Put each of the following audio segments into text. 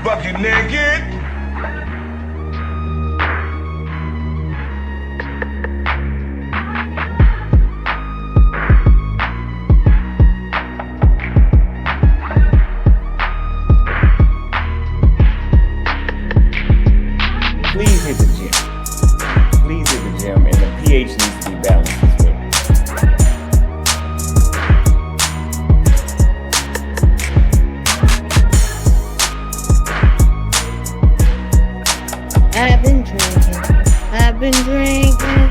Bucket naked. Please hit the gym. Please hit the gym, and the pH needs to be balanced as well. I've been drinking.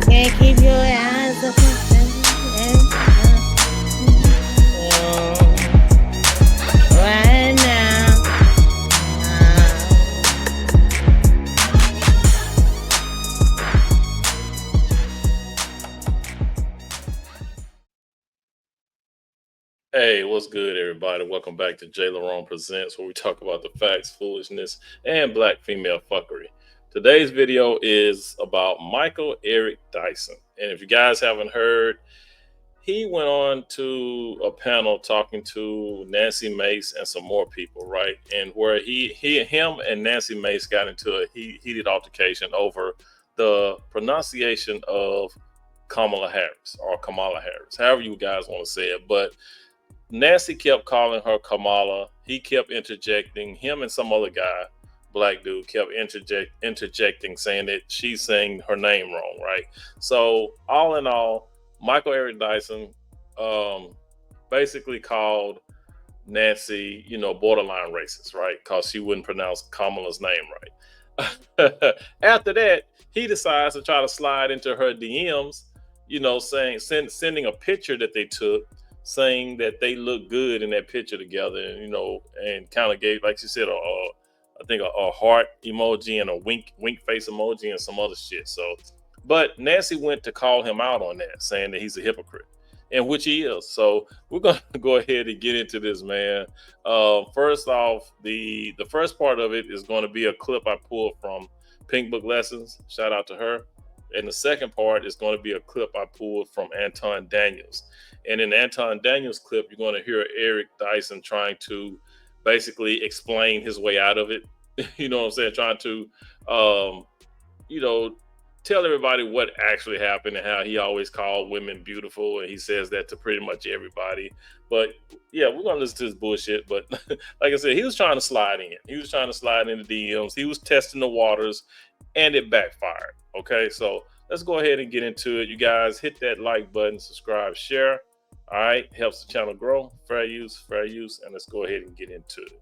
Can't keep your eyes open. Right now. Hey, what's good, everybody? Welcome back to JLerone Presents, where we talk about the facts, foolishness, and black female fuckery. Today's video is about Michael Eric Dyson. And if you guys haven't heard, he went on to a panel talking to Nancy Mace and some more people, right? And where him and Nancy Mace got into a heated altercation over the pronunciation of Kamala Harris, however you guys want to say it. But Nancy kept calling her Kamala. He kept interjecting. Him and some other guy, black dude, kept interjecting, saying that she's saying her name wrong, right? So all in all, Michael Eric Dyson basically called Nancy, borderline racist, right? Because she wouldn't pronounce Kamala's name right. After that, he decides to try to slide into her DMs, sending a picture that they took, saying that they look good in that picture together, and kind of gave, like she said, I think a heart emoji and a wink face emoji and some other shit. So, but Nancy went to call him out on that, saying that he's a hypocrite, and which he is. So we're gonna go ahead and get into this, man. First off, the first part of it is going to be a clip I pulled from Pink Book Lessons. Shout out to her. And the second part is going to be a clip I pulled from Anton Daniels. And in Anton Daniels' clip, you're going to hear Eric Dyson trying to basically explain his way out of it. You know what I'm saying? Trying to, tell everybody what actually happened and how he always called women beautiful. And he says that to pretty much everybody. But yeah, we're going to listen to this bullshit. But like I said, he was trying to slide in. He was trying to slide into DMs. He was testing the waters, and it backfired. Okay, so let's go ahead and get into it. You guys hit that like button, subscribe, share. All right, helps the channel grow. Fair use, and let's go ahead and get into it.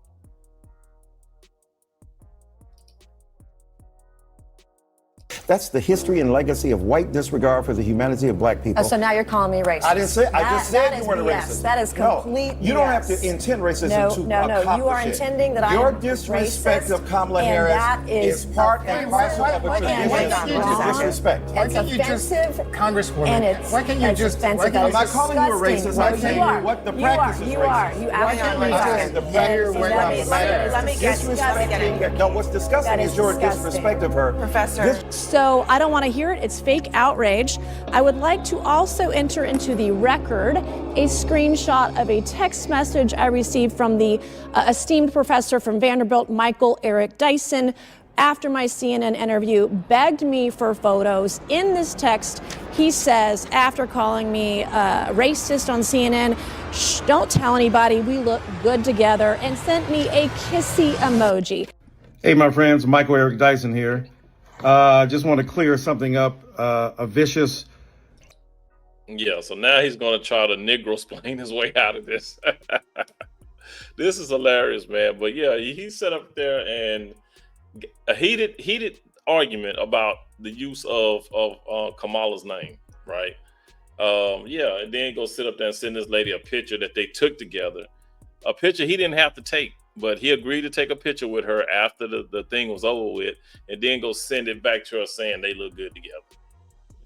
That's the history and legacy of white disregard for the humanity of black people. Oh, so now you're calling me racist. I didn't say. I just said you weren't a BS. racist. That is complete. No, you don't have to intend racism to accomplish You are intending that your I'm disrespect racist, of Kamala and Harris that is part and parcel of what you're doing. It's Disrespect. It's offensive, Congresswoman. and it's why can't you just? offensive. I'm not calling you a racist. I'm No, telling you what the practice is. You are. You absolutely are. The practice Let me get it. No, what's disgusting is your disrespect of her, Professor. So I don't want to hear it. It's fake outrage. I would like to also enter into the record a screenshot of a text message I received from the esteemed professor from Vanderbilt, Michael Eric Dyson, after my CNN interview, begged me for photos. In this text, he says, after calling me racist on CNN, shh, don't tell anybody, we look good together, and sent me a kissy emoji. Hey, my friends, Michael Eric Dyson here. Just want to clear something up. A vicious. Yeah, so now he's going to try to Negro-splain his way out of this. This is hilarious, man. But yeah, he set up there and a heated argument about the use of Kamala's name, right? And then go sit up there and send this lady a picture that they took together. a picture he didn't have to take, but he agreed to take a picture with her after the thing was over with, and then go send it back to her saying they look good together.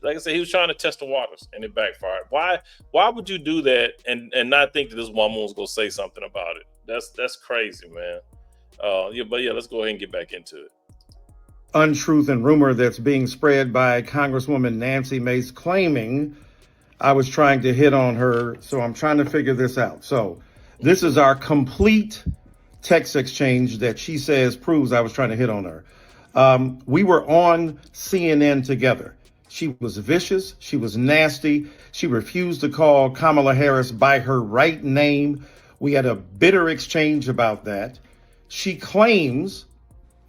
Like I said, he was trying to test the waters, and it backfired. Why would you do that and not think that this woman was gonna say something about it? That's crazy, man. But let's go ahead and get back into it. Untruth and rumor that's being spread by Congresswoman Nancy Mace claiming I was trying to hit on her. So I'm trying to figure this out. So this is our complete text exchange that she says proves I was trying to hit on her. We were on CNN together. She was vicious. She was nasty. She refused to call Kamala Harris by her right name. We had a bitter exchange about that. She claims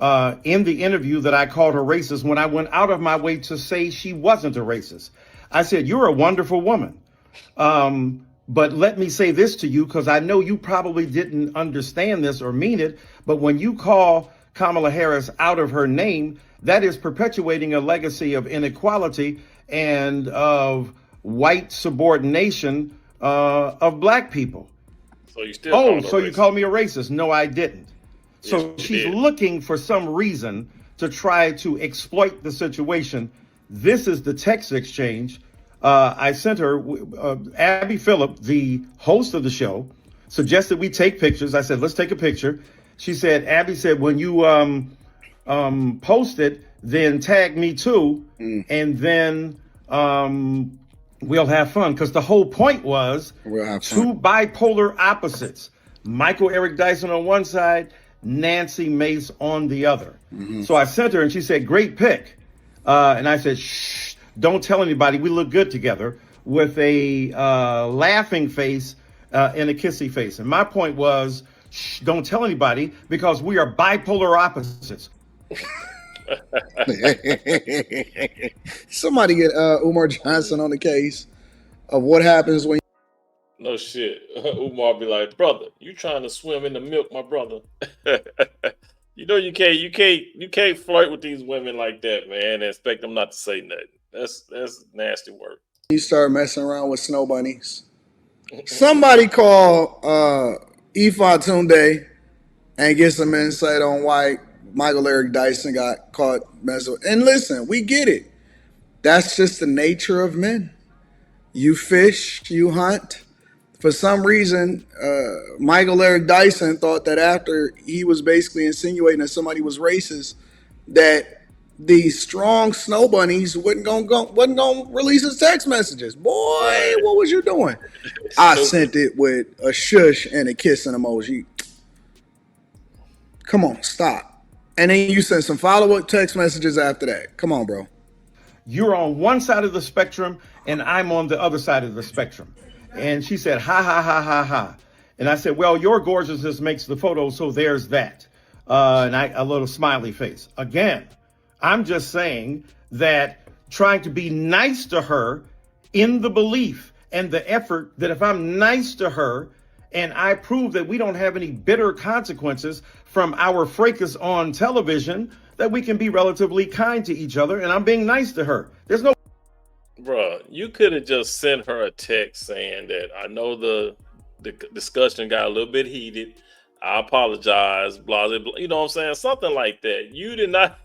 in the interview that I called her racist when I went out of my way to say she wasn't a racist. I said, you're a wonderful woman. But let me say this to you, because I know you probably didn't understand this or mean it. But when you call Kamala Harris out of her name, that is perpetuating a legacy of inequality and of white subordination of black people. So you still so you called me a racist? No, I didn't. So Yes, she's did. looking for some reason to try to exploit the situation. This is the text exchange. I sent her, Abby Phillip, the host of the show, suggested we take pictures. I said, let's take a picture. She said, Abby said, when you post it, then tag me too. And then we'll have fun. Because the whole point was two bipolar opposites. Michael Eric Dyson on one side, Nancy Mace on the other. So I sent her and she said, great pick. And I said, shh, don't tell anybody. We look good together, with a laughing face and a kissy face. And my point was, shh, don't tell anybody, because we are bipolar opposites. Somebody get Umar Johnson on the case of what happens when. No shit. Umar be like, brother, you trying to swim in the milk, my brother. You know you can't flirt with these women like that, man, and expect them not to say nothing. That's nasty work. You start messing around with snow bunnies. Somebody call Ifa Tunde and get some insight on why Michael Eric Dyson got caught messing with. And listen, we get it. That's just the nature of men. You fish, you hunt. For some reason, Michael Eric Dyson thought that after he was basically insinuating that somebody was racist, that these strong snow bunnies wasn't gonna release his text messages. Boy, what was you doing? I sent it with a shush and a kissing emoji. Come on, stop. And then you sent some follow-up text messages after that. Come on, bro. You're on one side of the spectrum and I'm on the other side of the spectrum. And she said, ha, ha, ha, ha, ha. And I said, well, your gorgeousness makes the photo, so there's that. And a little smiley face. Again, I'm just saying that trying to be nice to her in the belief and the effort that if I'm nice to her and I prove that we don't have any bitter consequences from our fracas on television, that we can be relatively kind to each other, and I'm being nice to her. There's no... Bruh, you could have just sent her a text saying that I know the discussion got a little bit heated. I apologize, blah, blah, blah. You know what I'm saying? Something like that. You did not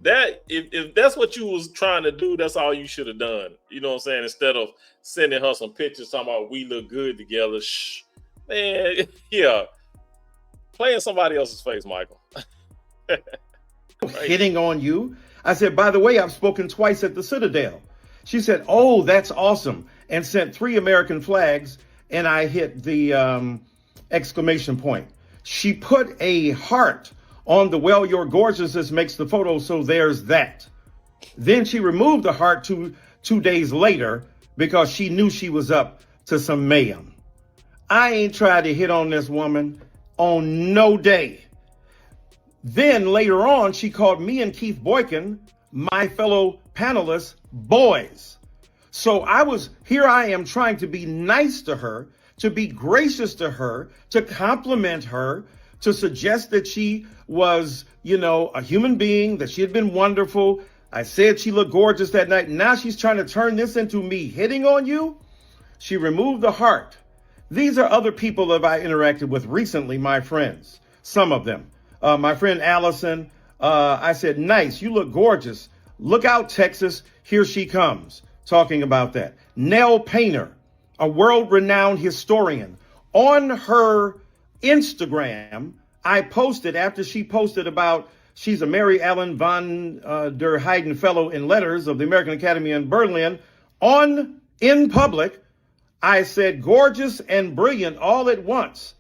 that if that's what you was trying to do, that's all you should have done. You know what I'm saying? Instead of sending her some pictures talking about we look good together. Shh. Man, yeah. Play in somebody else's face, Michael. Hitting on you. I said, by the way, I've spoken twice at the Citadel. She said, oh, that's awesome. And sent 3 American flags. And I hit the exclamation point. She put a heart on the, well, your gorgeousness makes the photo, so there's that. Then she removed the heart two days later because she knew she was up to some mayhem. I ain't tried to hit on this woman on no day. Then later on, she called me and Keith Boykin, my fellow panelists, boys. So here I am trying to be nice to her, to be gracious to her, to compliment her, to suggest that she was, a human being, that she had been wonderful. I said she looked gorgeous that night. Now she's trying to turn this into me hitting on you. She removed the heart. These are other people that I interacted with recently, my friends, some of them. My friend Allison, I said, nice, you look gorgeous. Look out, Texas, here she comes, talking about that. Nell Painter, a world-renowned historian, on her Instagram, I posted after she posted about she's a Mary Ellen von der Heyden Fellow in Letters of the American Academy in Berlin. In public, I said gorgeous and brilliant all at once.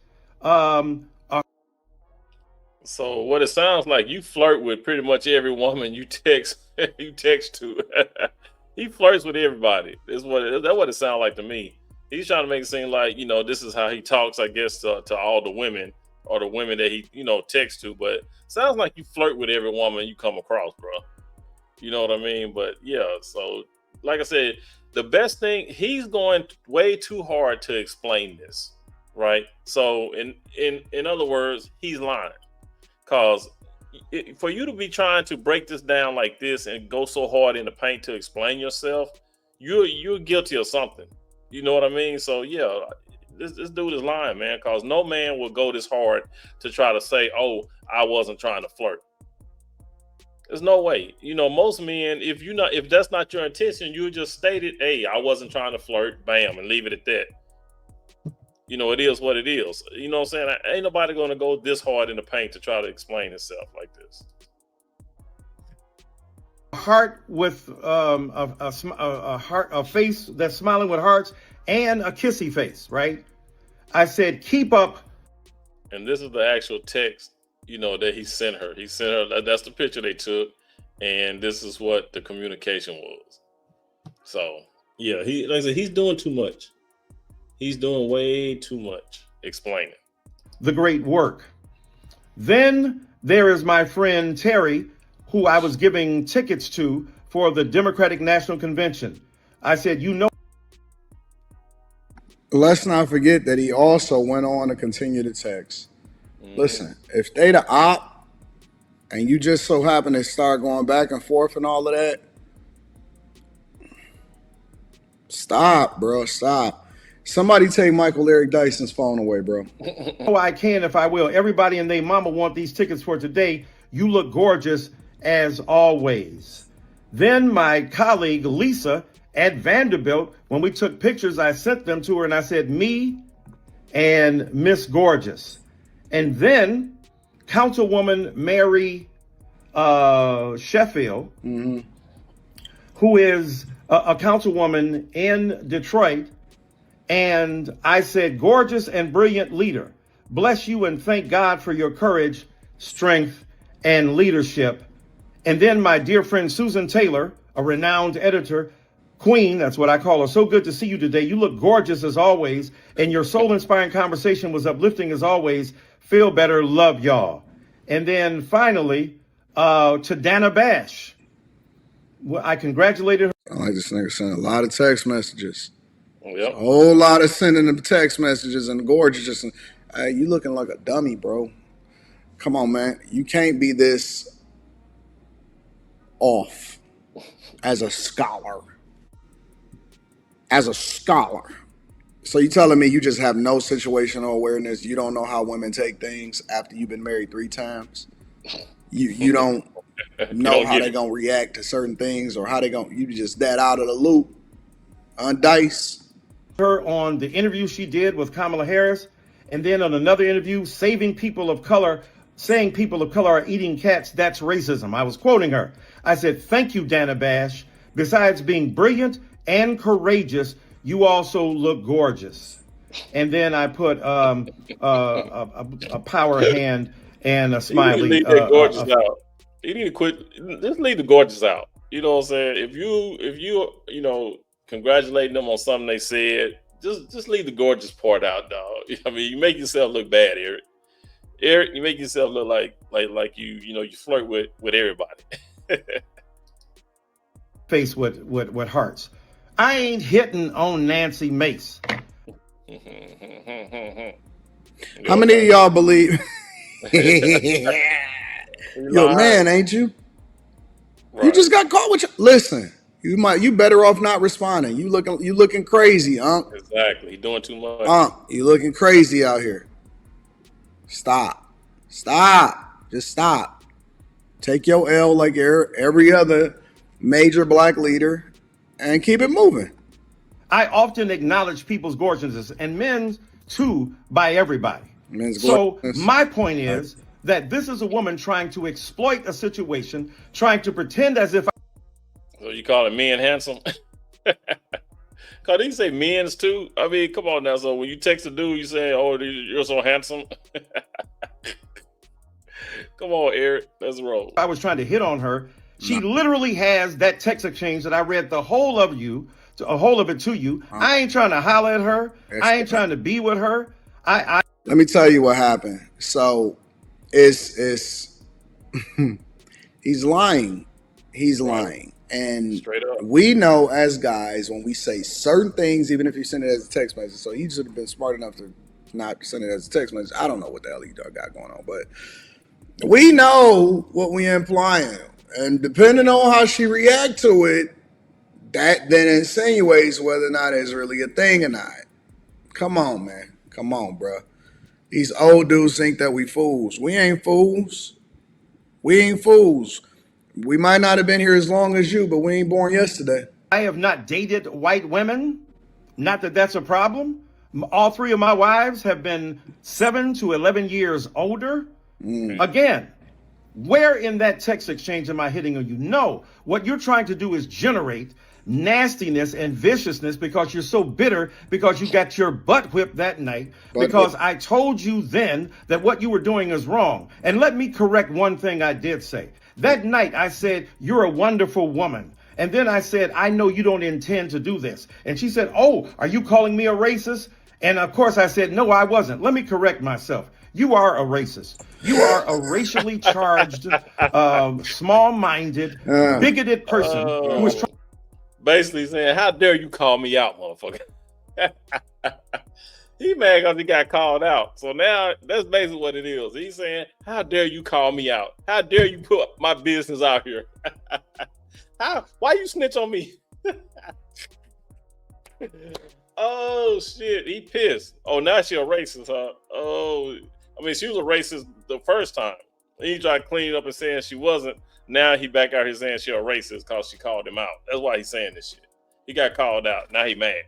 So what it sounds like, you flirt with pretty much every woman you text to. He flirts with everybody. That's what it sounds like to me. He's trying to make it seem like, this is how he talks, I guess, to all the women or the women that he, texts to. But sounds like you flirt with every woman you come across, bro. You know what I mean? But yeah, so like I said, the best thing, he's going way too hard to explain this, right? So in other words, he's lying. Because for you to be trying to break this down like this and go so hard in the paint to explain yourself, you're guilty of something. You know what I mean? So yeah, this dude is lying, man. Because no man will go this hard to try to say, "Oh, I wasn't trying to flirt." There's no way. Most men, if that's not your intention, you just stated, "Hey, I wasn't trying to flirt," bam, and leave it at that. It is what it is. You know what I'm saying? Ain't nobody going to go this hard in the paint to try to explain itself like this. Heart with a face that's smiling with hearts and a kissy face, right? I said, keep up. And this is the actual text, that he sent her. He sent her, that's the picture they took. And this is what the communication was. So yeah, like I said, he's doing too much. He's doing way too much explaining the great work. Then there is my friend Terry, who I was giving tickets to for the Democratic National Convention. I said, Let's not forget that he also went on to continue to text. Listen, if they the op and you just so happen to start going back and forth and all of that, stop, bro, stop. Somebody take Michael Eric Dyson's phone away, bro. Oh, I can if I will. Everybody and their mama want these tickets for today. You look gorgeous as always. Then my colleague Lisa at Vanderbilt, when we took pictures, I sent them to her and I said, me and Miss Gorgeous. And then Councilwoman Mary Sheffield, who is a councilwoman in Detroit. And I said, gorgeous and brilliant leader, bless you and thank God for your courage, strength, and leadership. And then my dear friend Susan Taylor, a renowned editor, Queen, that's what I call her. So good to see you today. You look gorgeous as always, and your soul-inspiring conversation was uplifting as always. Feel better, love y'all. And then finally, to Dana Bash, I congratulated her. I like this nigga sent a lot of text messages. Yep. A whole lot of sending them text messages and gorgeous. And you looking like a dummy, bro. Come on, man. You can't be this off as a scholar. As a scholar. So you telling me you just have no situational awareness? You don't know how women take things after you've been married 3 times? You don't know how they're gonna react to certain things, or how they gonna, you just that out of the loop. Dice. Her on the interview she did with Kamala Harris, and then on another interview, saying people of color are eating cats, that's racism. I was quoting her. I said, thank you, Dana Bash. Besides being brilliant and courageous, you also look gorgeous. And then I put a power hand and a smiley. You need to leave the gorgeous out. You need to quit. Just leave the gorgeous out. You know what I'm saying? If you congratulating them on something they said, just leave the gorgeous part out, dog. I mean, you make yourself look bad, Eric. Eric, you make yourself look like you flirt with everybody. Face with hearts. I ain't hitting on Nancy Mace. How many of y'all believe? You're a man, ain't you? Right. You just got caught with Listen, You better off not responding. You looking crazy, Exactly. He doing too much. You looking crazy out here. Stop. Just stop. Take your L like every other major black leader and keep it moving. I often acknowledge people's gorgeousness, and men's too, by everybody. Men's so gorgeousness. My point is that this is a woman trying to exploit a situation, trying to pretend as if. So you call it men handsome? Cause he say men's too. I mean, come on now. So when you text a dude, you say, "Oh, you're so handsome." Come on, Eric. Let's roll. I was trying to hit on her. She literally has that text exchange that I read the whole of it to you. I ain't trying to holler at her. I ain't trying to be with her. Let me tell you what happened. So it's he's lying. He's lying. And we know as guys, when we say certain things, even if you send it as a text message, so he should have been smart enough to not send it as a text message. I don't know what the hell he got going on, but we know what we implying. And depending on how she react to it, that then insinuates whether or not it's really a thing or not. Come on, man. Come on, bro. These old dudes think that we fools. We ain't fools. We ain't fools. We might not have been here as long as you, but we ain't born yesterday. I have not dated white women. Not that that's a problem. All three of my wives have been 7 to 11 years older. Again, where in that text exchange am I hitting on you? No, what you're trying to do is generate nastiness and viciousness because you're so bitter because you got your butt whipped that night because I told you then that what you were doing is wrong. And let me correct one thing I did say. That night I said, "You're a wonderful woman." And then I said, "I know you don't intend to do this." And she said, "Oh, are you calling me a racist?" And of course I said, "No, I wasn't." Let me correct myself. You are a racist. You are a racially charged, small-minded, bigoted person who is basically saying, "How dare you call me out, motherfucker?" He mad because he got called out. So now that's basically what it is. He's saying, "How dare you call me out? How dare you put my business out here? Why you snitch on me?" Oh shit, he pissed. Oh, now she a racist, huh? Oh, I mean, she was a racist the first time. He tried to clean it up and saying she wasn't. Now he back out here saying she a racist because she called him out. That's why he's saying this shit. He got called out. Now he mad.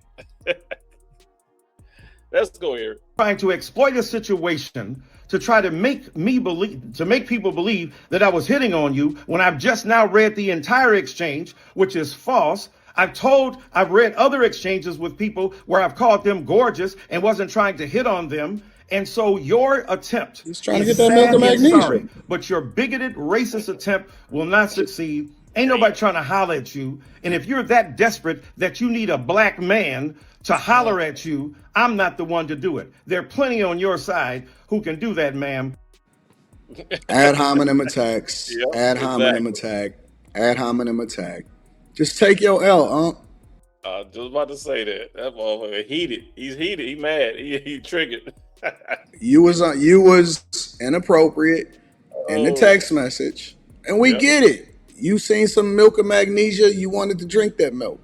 Let's go here. Trying to exploit a situation to try to make people believe that I was hitting on you when I've just now read the entire exchange, which is false. I've read other exchanges with people where I've called them gorgeous and wasn't trying to hit on them. And so your attempt is trying to get that milk of magnesia. Sorry, but your bigoted, racist attempt will not succeed. Ain't nobody trying to holler at you. And if you're that desperate that you need a black man to holler at you, I'm not the one to do it. There are plenty on your side who can do that, ma'am. Ad hominem attacks. Yep, ad hominem attack. Ad hominem attack. Just take your L, just about to say that. That motherfucker heated. He's heated. He mad. He triggered. You was inappropriate in the text message, and we get it. You seen some milk of magnesia. You wanted to drink that milk.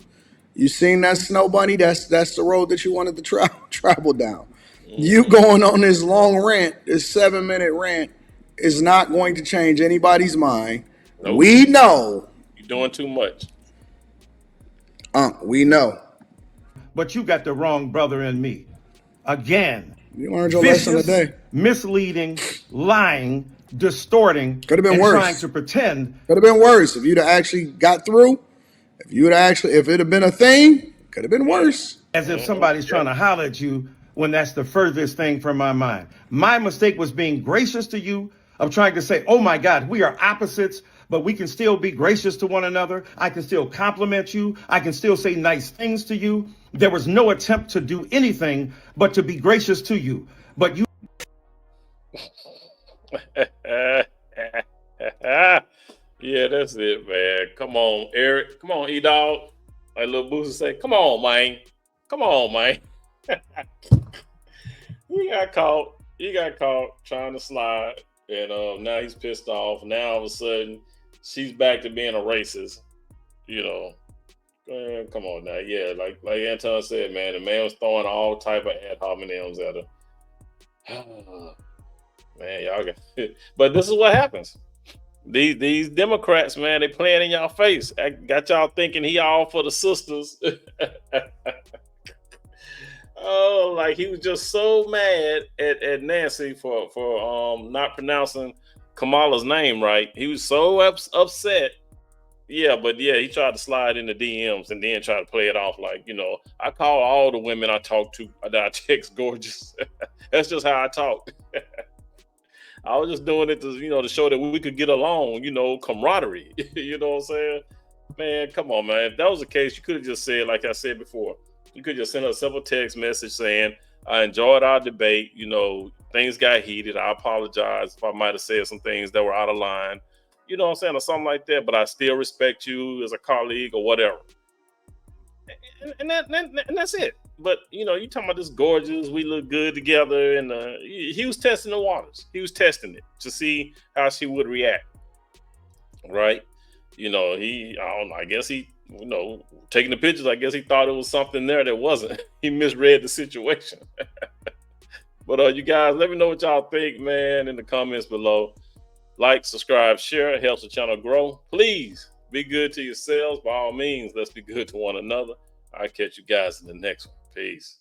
You seen that snow bunny. That's the road that you wanted to travel down. You going on this long rant, this 7-minute rant, is not going to change anybody's mind. Nope. We know you're doing too much. We know. But you got the wrong brother in me. Again. You learned your lesson today. Misleading, lying, distorting. Could have been worse. Trying to pretend. Could have been worse if you'd have actually got through. If it had been a thing, could have been worse. As if somebody's trying to holler at you when that's the furthest thing from my mind. My mistake was being gracious to you, of trying to say, "Oh my God, we are opposites, but we can still be gracious to one another. I can still compliment you. I can still say nice things to you." There was no attempt to do anything but to be gracious to you. But you. Yeah, that's it, man. Come on, Eric. Come on, E-Dog. Like little Boosie say, "Come on, man. Come on, man." He got caught trying to slide. And now he's pissed off. Now all of a sudden, she's back to being a racist. You know, Man, come on now. Yeah, like Anton said, man, the man was throwing all type of ad hominems at her. Man, y'all got but this is what happens. These Democrats, man, they playing in y'all face. I got y'all thinking he all for the sisters. Oh, like he was just so mad at Nancy for not pronouncing Kamala's name right. He was so upset. Yeah, but yeah, he tried to slide in the DMs and then try to play it off like, I call all the women I talk to that I text gorgeous. That's just how I talk. I was just doing it to, to show that we could get along, camaraderie. You know what I'm saying? Man, come on, man. If that was the case, you could have just said, like I said before, you could just send a simple text message saying, I enjoyed our debate. Things got heated. I apologize if I might have said some things that were out of line. You know what I'm saying? Or something like that. But I still respect you as a colleague or whatever. And that's it. But, you talking about this gorgeous, we look good together. And he was testing the waters. He was testing it to see how she would react. Right? I don't know, I guess he, taking the pictures, I guess he thought it was something there that wasn't. He misread the situation. But you guys, let me know what y'all think, man, in the comments below. Like, subscribe, share. It helps the channel grow. Please be good to yourselves. By all means, let's be good to one another. I'll catch you guys in the next one. Peace.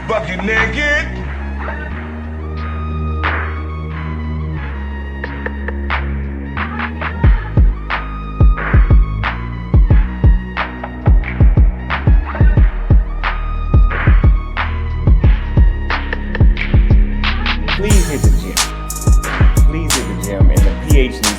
Bucket naked. Please hit the gym. Please hit the gym, and the pH needs